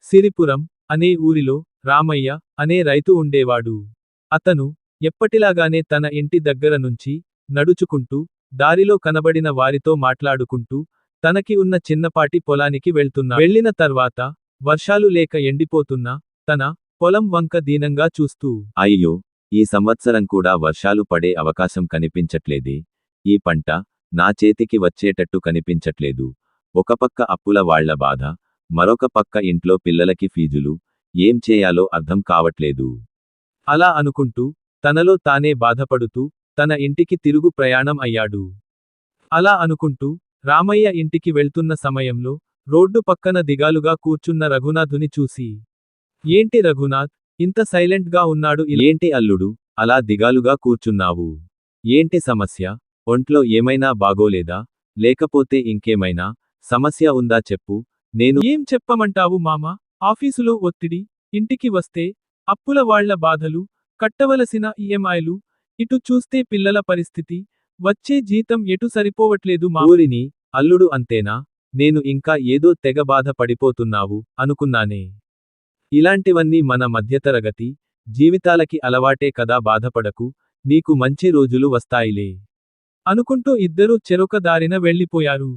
సిరిపురం అనే ఊరిలో రామయ్య అనే రైతు ఉండేవాడు. అతను ఎప్పటిలాగానే తన ఇంటి దగ్గర నుంచి నడుచుకుంటూ దారిలో కనబడిన వారితో మాట్లాడుకుంటూ తనకి ఉన్న చిన్నపాటి పొలానికి వెళ్తున్నా. వెళ్ళిన తర్వాత వర్షాలు లేక ఎండిపోతున్న తన పొలం వంక దీనంగా చూస్తూ, అయ్యో, ఈ సంవత్సరం కూడా వర్షాలు పడే అవకాశం కనిపించట్లేదే. ఈ పంట నా చేతికి వచ్చేటట్టు కనిపించట్లేదు. ఒక పక్క అప్పుల వాళ్ల బాధ, మరొక పక్క ఇంట్లో పిల్లలకి ఫీజులు, ఏం చేయాలో అర్థం కావట్లేదు. అలా అనుకుంటూ తనలో తానే బాధపడుతూ తన ఇంటికి తిరుగు ప్రయాణం అయ్యాడు. అలా అనుకుంటూ రామయ్య ఇంటికి వెళ్తున్న సమయంలో రోడ్డు పక్కన దిగాలుగా కూర్చున్న రఘునాథుని చూసి, ఏంటి రఘునాథ్, ఇంత సైలెంట్గా ఉన్నాడు? ఏంటి అల్లుడు, అలా దిగాలుగా కూర్చున్నావు? ఏంటి సమస్య? ఒంట్లో ఏమైనా బాగోలేదా? లేకపోతే ఇంకేమైనా సమస్య ఉందా చెప్పు. నేను ఏం చెప్పమంటావు మామా, ఆఫీసులో ఒత్తిడి, ఇంటికి వస్తే అప్పుల వాళ్ల బాధలు, కట్టవలసిన ఈఎంఐలు, ఇటు చూస్తే పిల్లల పరిస్థితి, వచ్చే జీతం ఎటు సరిపోవట్లేదు మా. ఊరిని అల్లుడు అంతేనా? నేను ఇంకా ఏదో తెగ బాధ పడిపోతున్నావు అనుకున్నానే. ఇలాంటివన్నీ మన మధ్యతరగతి జీవితాలకి అలవాటే కదా. బాధపడకు, నీకు మంచి రోజులు వస్తాయిలే అనుకుంటూ ఇద్దరూ చెరొక దారిన వెళ్ళిపోయారు.